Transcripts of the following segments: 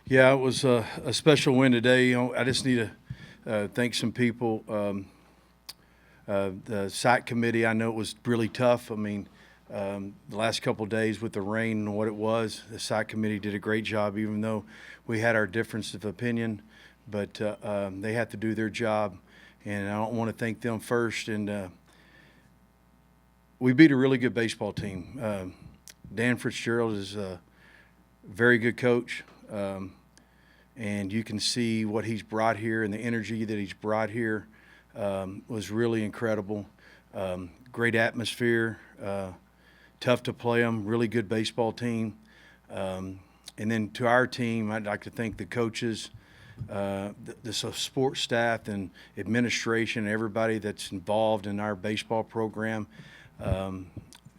Yeah, it was a special win today. I just need to thank some people. The site committee, I know it was really tough. I mean, the last couple of days with the rain and what it was, the site committee did a great job, even though we had our difference of opinion. But they have to do their job, and I don't want to thank them first. And we beat a really good baseball team. Dan Fitzgerald is a very good coach. And you can see what he's brought here and the energy that he's brought here was really incredible. Great atmosphere, tough to play them, really good baseball team. And then to our team, I'd like to thank the coaches, the support staff and administration, everybody that's involved in our baseball program.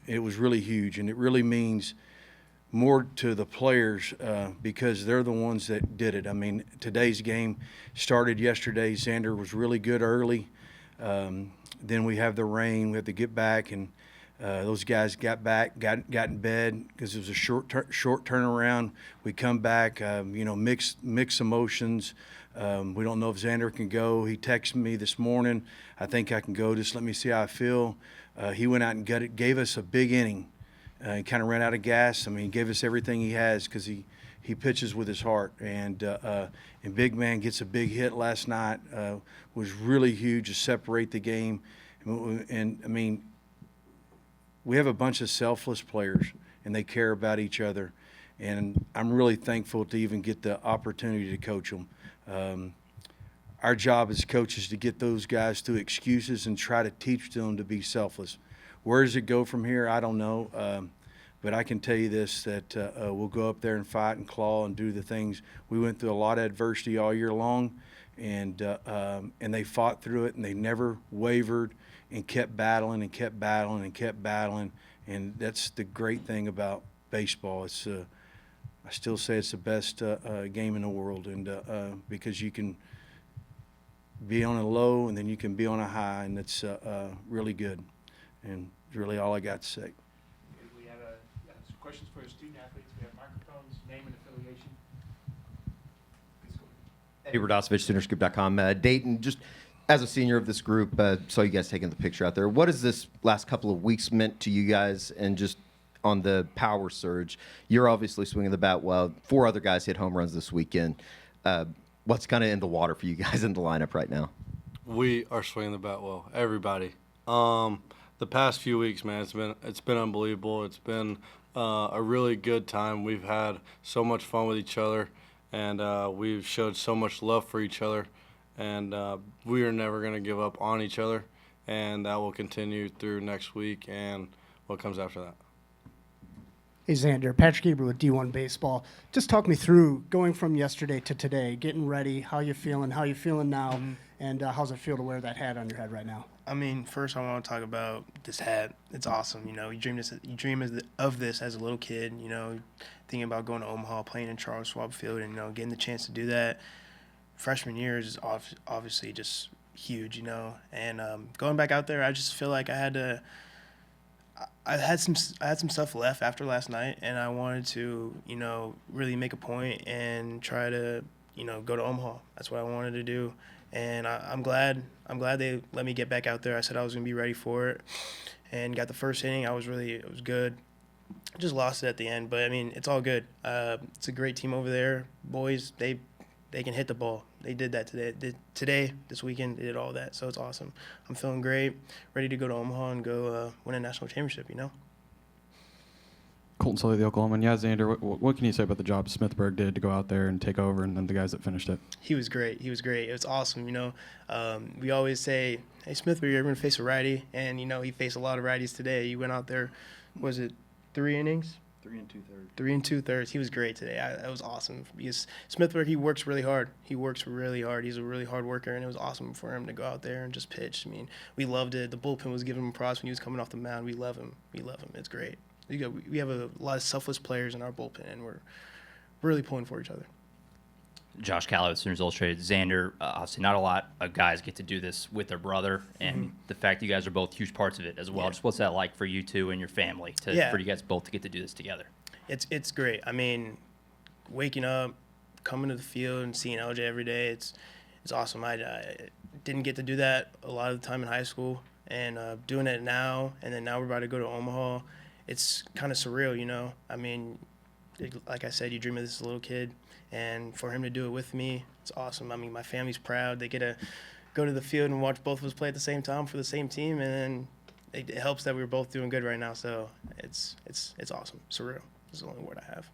It was really huge, and it really means more to the players because they're the ones that did it. I mean, today's game started yesterday. Xander was really good early. Then we have the rain. We had to get back, and those guys got back, got in bed because it was a short turnaround. We come back, mixed emotions. We don't know if Xander can go. He texted me this morning. I think I can go. Just let me see how I feel. He went out and gave us a big inning. He kind of ran out of gas. I mean, he gave us everything he has because he pitches with his heart. And Big Man gets a big hit last night. Was really huge to separate the game. And I mean, we have a bunch of selfless players, and they care about each other. And I'm really thankful to even get the opportunity to coach them. Our job as coaches is to get those guys through excuses and try to teach them to be selfless. Where does it go from here? I don't know. But I can tell you this, that we'll go up there and fight and claw and do the things. We went through a lot of adversity all year long, and they fought through it, and they never wavered and kept battling and kept battling and kept battling. And that's the great thing about baseball. It's I still say it's the best game in the world, and because you can be on a low and then you can be on a high, and it's really good. And really all I got to say. We have some questions for your student athletes. We have microphones, name and affiliation. Eddie Radosevich, SoonerScoop.com. Dayton, just as a senior of this group, saw you guys taking the picture out there. What has this last couple of weeks meant to you guys, and just on the power surge? You're obviously swinging the bat well. 4 other guys hit home runs this weekend. What's kind of in the water for you guys in the lineup right now? We are swinging the bat well. Everybody. The past few weeks, man, it's been unbelievable. It's been a really good time. We've had so much fun with each other, and we've showed so much love for each other, and we are never going to give up on each other, and that will continue through next week and what comes after that. Hey, Xander, Patrick Eber with D1 Baseball. Just talk me through going from yesterday to today, getting ready, how you feeling now, and how's it feel to wear that hat on your head right now? I mean, first I want to talk about this hat. It's awesome. You know, you dream of this as a little kid. You know, thinking about going to Omaha, playing in Charles Schwab Field, and getting the chance to do that. Freshman year is obviously just huge. And going back out there, I just feel like I had some stuff left after last night, and I wanted to really make a point and try to go to Omaha. That's what I wanted to do. And I'm glad they let me get back out there. I said I was going to be ready for it, and got the first inning. It was good. Just lost it at the end, but I mean, it's all good. It's a great team over there. Boys, they can hit the ball. They did that today. This weekend, they did all that. So it's awesome. I'm feeling great, ready to go to Omaha and go win a national championship, Colton Sully, the Oklahoman. Yeah, Xander, what can you say about the job Smithburg did to go out there and take over, and then the guys that finished it? He was great. It was awesome, We always say, hey, Smithburg, you're going to face a righty. And, he faced a lot of righties today. He went out there, was it 3 innings? 3 2/3. 3 2/3. He was great today. That was awesome. Because Smithburg, he works really hard. He's a really hard worker, and it was awesome for him to go out there and just pitch. I mean, we loved it. The bullpen was giving him props when he was coming off the mound. We love him. It's great. We have a lot of selfless players in our bullpen, and we're really pulling for each other. Josh Calloway, Sooners Illustrated. Xander, obviously not a lot of guys get to do this with their brother, and the fact you guys are both huge parts of it as well. Yeah. Just what's that like for you two and your family for you guys both to get to do this together? It's great. I mean, waking up, coming to the field and seeing LJ every day, it's awesome. I didn't get to do that a lot of the time in high school, and doing it now, and then now we're about to go to Omaha. It's kind of surreal, you know. I mean, like I said, you dream of this little kid, and for him to do it with me, it's awesome. I mean, my family's proud. They get to go to the field and watch both of us play at the same time for the same team, and then it helps that we're both doing good right now. So it's awesome. Surreal is the only word I have.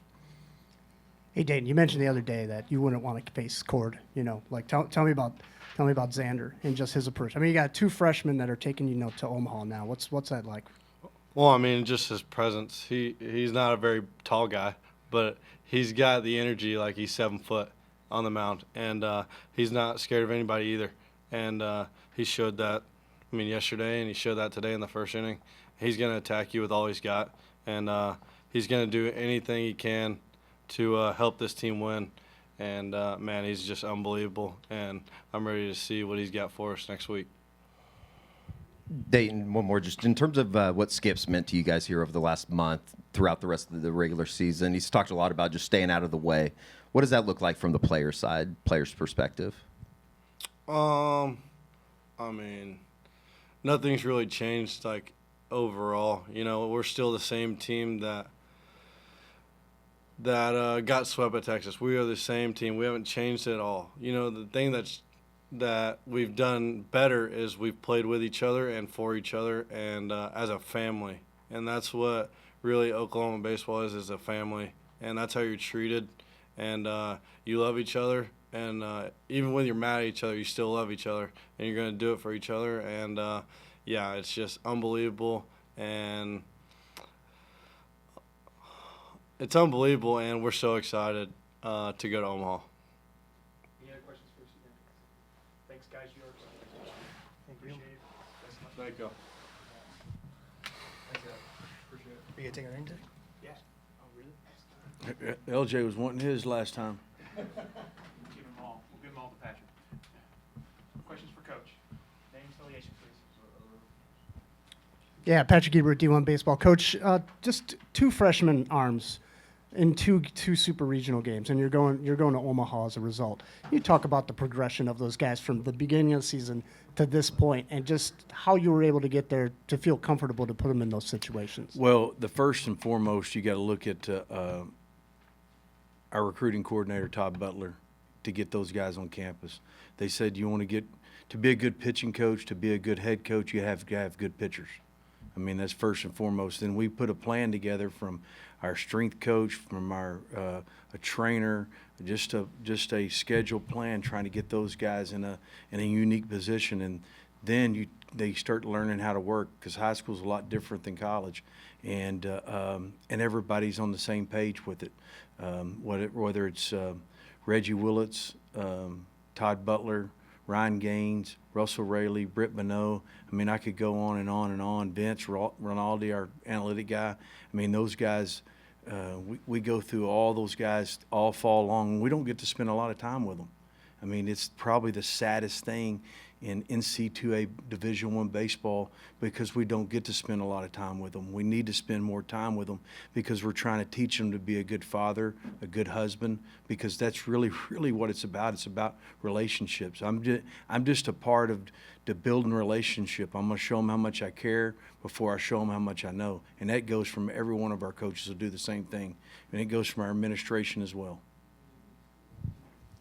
Hey, Dayton, you mentioned the other day that you wouldn't want to face Cord. You know, like tell me about Xander and just his approach. I mean, you got 2 freshmen that are taking to Omaha now. What's that like? Well, I mean, just his presence. He's not a very tall guy, but he's got the energy like he's 7 foot on the mound, and he's not scared of anybody either. And he showed that, I mean, yesterday, and he showed that today in the first inning. He's going to attack you with all he's got, and he's going to do anything he can to help this team win. And, man, he's just unbelievable, and I'm ready to see what he's got for us next week. Dayton, one more. Just in terms of what Skip's meant to you guys here over the last month throughout the rest of the regular season, he's talked a lot about just staying out of the way. What does that look like from the player side, player's perspective? I mean, nothing's really changed, like, overall. You know, we're still the same team that got swept at Texas. We are the same team. We haven't changed at all. You know, the thing that we've done better is we've played with each other and for each other and as a family. And that's what really Oklahoma baseball is a family. And that's how you're treated. And you love each other. And even when you're mad at each other, you still love each other. And you're going to do it for each other. And, yeah, it's just unbelievable. And it's unbelievable, and we're so excited to go to Omaha. Any other questions for us? Thanks, guys. You are appreciate it. Best of luck. Thank you. Thanks, appreciate it. Are you going to take our name tag? Yeah. Oh, really? LJ was wanting his last time. We'll give them all. We'll give them all to Patrick. Questions for Coach? Name, affiliation, please. Yeah, Patrick Ebert, D1 Baseball. Coach, just 2 freshman arms in two super regional games, and you're going to Omaha as a result. You talk about the progression of those guys from the beginning of the season to this point, and just how you were able to get there to feel comfortable to put them in those situations. Well, the first and foremost, you got to look at our recruiting coordinator, Todd Butler, to get those guys on campus. They said you want to be a good pitching coach, to be a good head coach, you have to have good pitchers. I mean, that's first and foremost. Then we put a plan together from our strength coach, from our a trainer, just a scheduled plan, trying to get those guys in a unique position. And then they start learning how to work, because high school is a lot different than college, and everybody's on the same page with it. Whether it's Reggie Willits, Todd Butler, Ryan Gaines, Russell Rayleigh, Britt Bonneau. I mean, I could go on and on and on. Vince Rinaldi, our analytic guy. I mean, those guys, we go through all those guys all fall long, and we don't get to spend a lot of time with them. I mean, it's probably the saddest thing in NC2A Division I baseball, because we don't get to spend a lot of time with them. We need to spend more time with them, because we're trying to teach them to be a good father, a good husband, because that's really, really what it's about. It's about relationships. I'm just a part of the building relationship. I'm going to show them how much I care before I show them how much I know. And that goes from every one of our coaches will do the same thing. And it goes from our administration as well.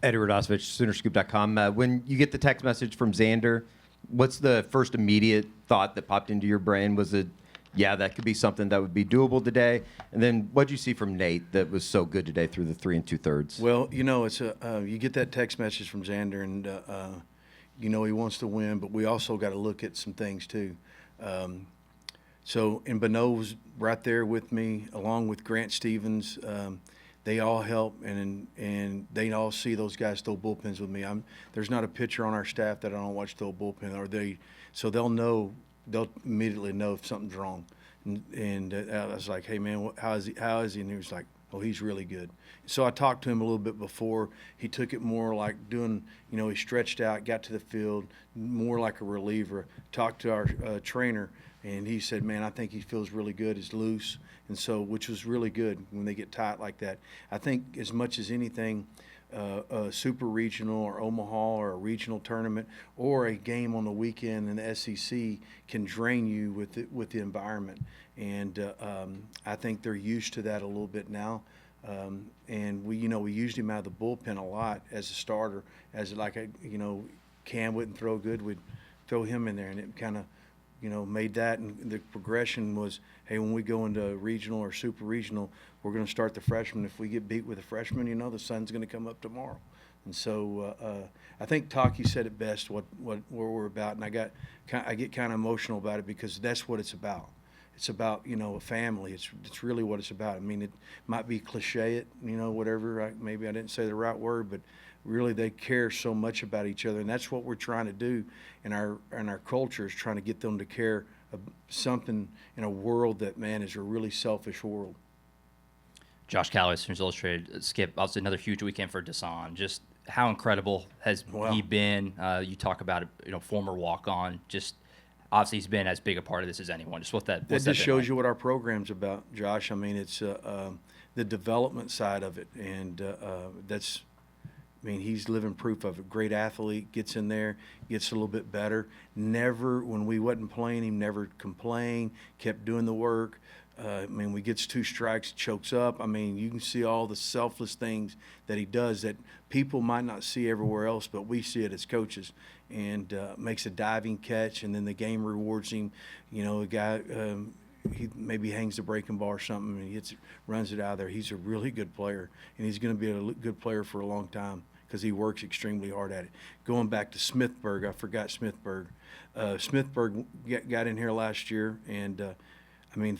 Eddie Radosevich, Soonerscoop.com. When you get the text message from Xander, what's the first immediate thought that popped into your brain? Was it, yeah, that could be something that would be doable today? And then what did you see from Nate that was so good today through the 3 2/3? Well, you know, it's you get that text message from Xander, and you know he wants to win, but we also got to look at some things too. And Bonneau was right there with me, along with Grant Stevens. They all help, and they all see those guys throw bullpens with me. There's not a pitcher on our staff that I don't watch throw a bullpen, so they'll immediately know if something's wrong. And I was like, hey man, how is he? And he was like, oh, he's really good. So I talked to him a little bit before. He took it more like doing, you know, he stretched out, got to the field, more like a reliever. Talked to our trainer, and he said, man, I think he feels really good. He's loose. And so, which was really good when they get tight like that. I think as much as anything, a super regional or Omaha or a regional tournament or a game on the weekend in the SEC can drain you with the environment. And I think they're used to that a little bit now. And we used him out of the bullpen a lot as a starter, Cam wouldn't throw good, we'd throw him in there, and it kind of, made that. And the progression was, hey, when we go into regional or super regional, we're going to start the freshman. If we get beat with a freshman, the sun's going to come up tomorrow. And so I think Taki said it best, what we're about, and I get kind of emotional about it because that's what it's about. It's about a family. It's really what it's about. I mean, it might be cliche, whatever. Maybe I didn't say the right word, but really they care so much about each other, and that's what we're trying to do in our culture, is trying to get them to care something in a world that, man, is a really selfish world. Josh Calloway, Sooners Illustrated. Skip, obviously another huge weekend for Dasan. Just how incredible has he been? You talk about it, former walk-on. Just obviously he's been as big a part of this as anyone. Just That just shows you what our program's about, Josh. I mean, it's the development side of it, and that's. I mean, he's living proof of it. Great athlete, gets in there, gets a little bit better. Never, when we wasn't playing him, never complained, kept doing the work. We gets 2 strikes, chokes up. I mean, you can see all the selfless things that he does that people might not see everywhere else, but we see it as coaches. And makes a diving catch, and then the game rewards him. A guy, he maybe hangs the breaking ball or something, and he runs it out of there. He's a really good player, and he's going to be a good player for a long time because he works extremely hard at it. Going back to Smithburg, I forgot Smithburg. Smithburg got in here last year, and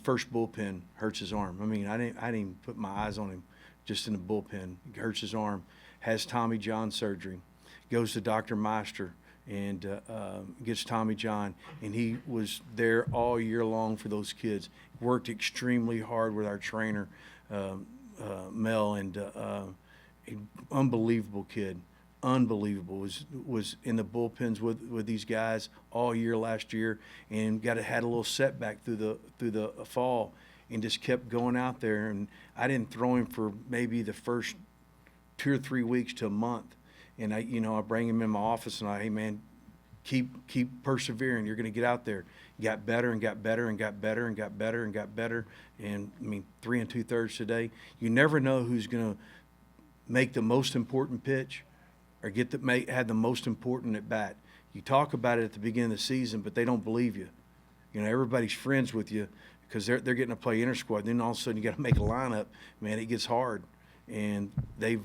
first bullpen hurts his arm. I didn't even put my eyes on him just in the bullpen. It hurts his arm. Has Tommy John surgery. Goes to Dr. Meister and gets Tommy John, and he was there all year long for those kids. Worked extremely hard with our trainer, Mel, and unbelievable kid. Unbelievable. Was in the bullpens with these guys all year last year, and had a little setback through the fall, and just kept going out there. And I didn't throw him for maybe the first 2 or 3 weeks to a month. And I bring him in my office and hey man, keep persevering. You're going to get out there. Got better and got better and got better and got better and got better. And 3 2/3 today. You never know who's going to make the most important pitch or had the most important at bat. You talk about it at the beginning of the season, but they don't believe you. Everybody's friends with you because they're getting to play inter squad. Then all of a sudden you got to make a lineup. Man, it gets hard, and they've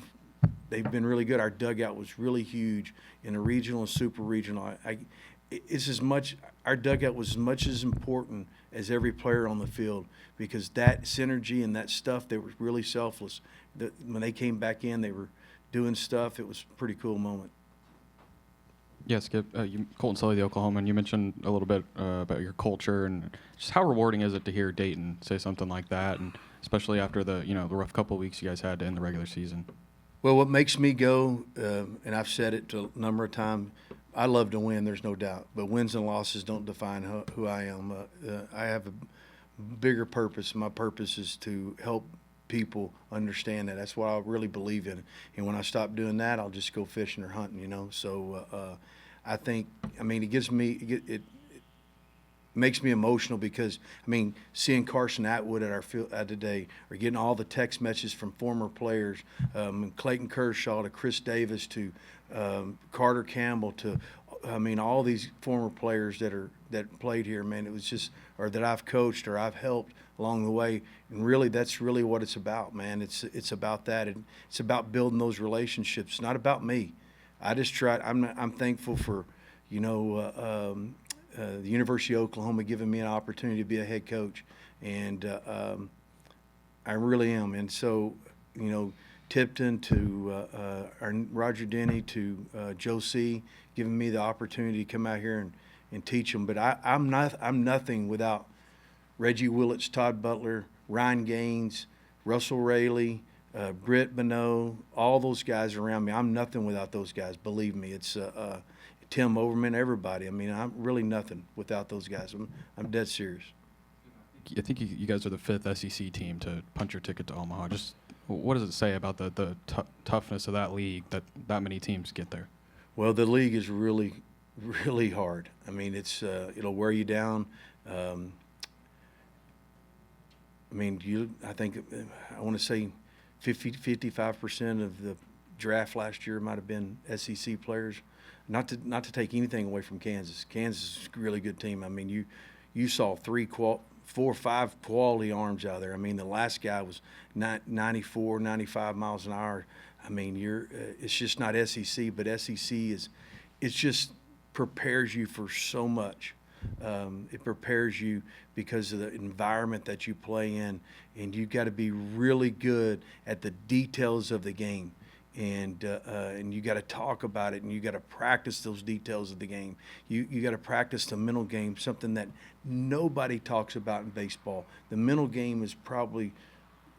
been really good. Our dugout was really huge in the regional and super regional. Our dugout was as much as important as every player on the field because that synergy and that stuff, they were really selfless. When they came back in, they were doing stuff. It was a pretty cool moment. Yeah, Skip, Colton Sully, the Oklahoman, you mentioned a little bit about your culture and just how rewarding is it to hear Dayton say something like that, and especially after the rough couple of weeks you guys had to end the regular season. Well, what makes me go, and I've said it a number of times, I love to win, there's no doubt. But wins and losses don't define who I am. I have a bigger purpose. My purpose is to help people understand that. That's what I really believe in. And when I stop doing that, I'll just go fishing or hunting, So I think, it makes me emotional because, seeing Carson Atwood at our field today, or getting all the text messages from former players, Clayton Kershaw to Chris Davis to Carter Campbell to, all these former players that played here, man, it was just, or that I've coached or I've helped along the way. And really, that's really what it's about, man. It's about that. And it's about building those relationships. It's not about me. I just try. I'm thankful for, the University of Oklahoma giving me an opportunity to be a head coach, and I really am. And so, Tipton to Roger Denny to Joe C. giving me the opportunity to come out here and teach them. But I'm nothing without Reggie Willits, Todd Butler, Ryan Gaines, Russell Raley, Britt Bonneau, all those guys around me. I'm nothing without those guys. Believe me, it's Tim Overman, everybody. I'm really nothing without those guys. I'm dead serious. I think you guys are the 5th SEC team to punch your ticket to Omaha. Just what does it say about the toughness of that league that many teams get there? Well, the league is really, really hard. I mean, it'll wear you down. I think I want to say 55% of the draft last year might have been SEC players. Not to take anything away from Kansas. Kansas is a really good team. I mean, you saw 4 or 5 quality arms out there. I mean, the last guy was 94, 95 miles an hour. I mean, it's just not SEC, but SEC it's just prepares you for so much. It prepares you because of the environment that you play in, and you got to be really good at the details of the game, and you got to talk about it, and you got to practice those details of the game. You got to practice the mental game, something that nobody talks about in baseball. The mental game is probably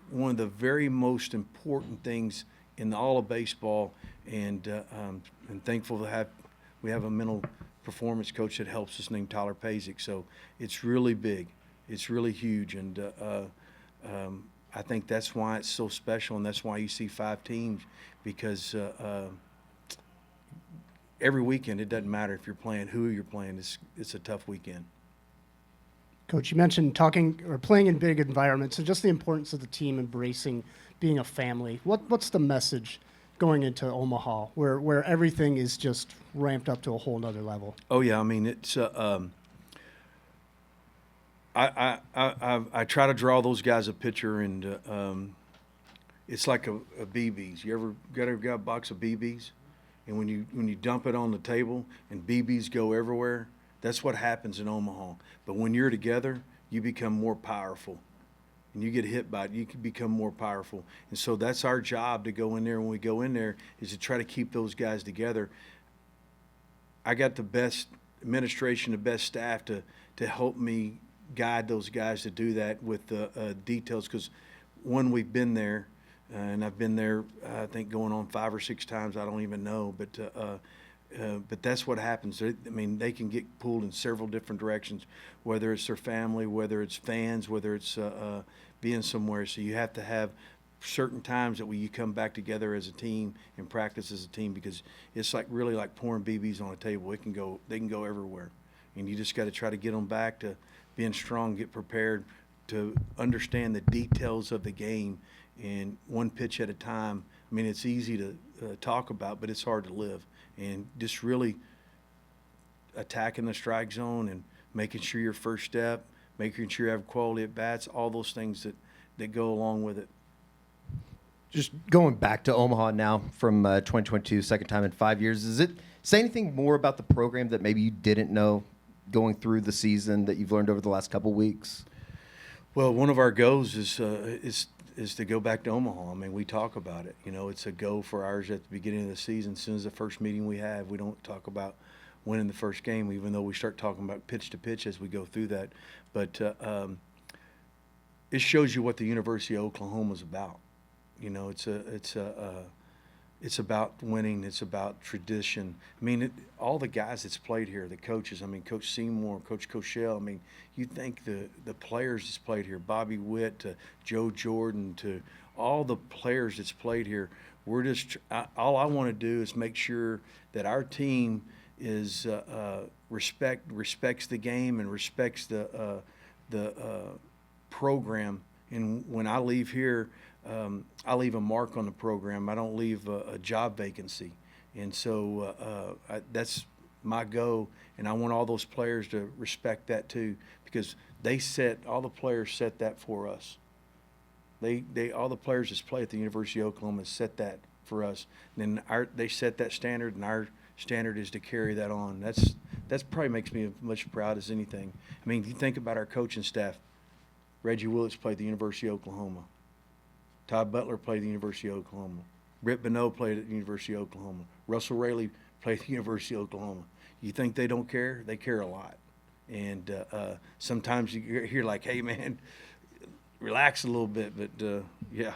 one of the very most important things in all of baseball, and I'm thankful to we have a mental performance coach that helps us named Tyler Pasick. So it's really big. It's really huge. And I think that's why it's so special, and that's why you see 5 teams, because every weekend, it doesn't matter if you're playing, who you're playing, it's a tough weekend. Coach, you mentioned playing in big environments and just the importance of the team embracing being a family. What's the message going into Omaha, where everything is just ramped up to a whole nother level? Oh yeah, I mean it's. I try to draw those guys a picture, and it's like a BBs. You ever got a box of BBs, and when you dump it on the table and BBs go everywhere, that's what happens in Omaha. But when you're together, you become more powerful. And you get hit by it, you can become more powerful. And so that's our job to go in there. When we go in there, is to try to keep those guys together. I got the best administration, the best staff to help me guide those guys to do that with the details. Because we've been there, and I've been there, I think going on 5 or 6 times. I don't even know, but that's what happens. They can get pulled in several different directions, whether it's their family, whether it's fans, whether it's being somewhere. So you have to have certain times that you come back together as a team and practice as a team, because it's really like pouring BBs on a table. They can go everywhere, and you just got to try to get them back to being strong, get prepared to understand the details of the game, and one pitch at a time. I mean, it's easy to talk about, but it's hard to live. And just really attacking the strike zone and making sure your first step, making sure you have quality at bats, all those things that go along with it. Just going back to Omaha now from 2022, second time in 5 years, does it say anything more about the program that maybe you didn't know going through the season that you've learned over the last couple weeks? Well, one of our goals is to go back to Omaha. I mean, we talk about it. You know, it's a go for ours at the beginning of the season. As soon as the first meeting we have, we don't talk about winning the first game, even though we start talking about pitch to pitch as we go through that. But it shows you what the University of Oklahoma is about. You know, it's about winning. It's about tradition. I mean, all the guys that's played here, the coaches. I mean, Coach Seymour, Coach Cochelle. I mean, you think the players that's played here, Bobby Witt to Joe Jordan to all the players that's played here. We're just all I want to do is make sure that our team is respects the game and respects the program. And when I leave here, I leave a mark on the program. I don't leave a job vacancy. And so that's my go, and I want all those players to respect that too, because all the players set that for us. All the players that's play at the University of Oklahoma set that for us. And then they set that standard, and our standard is to carry that on. That's probably makes me as much proud as anything. I mean, you think about our coaching staff. Reggie Willits played at the University of Oklahoma. Todd Butler played at the University of Oklahoma. Britt Bonneau played at the University of Oklahoma. Russell Raley played at the University of Oklahoma. You think they don't care? They care a lot. And sometimes you're like, hey, man, relax a little bit. But, yeah.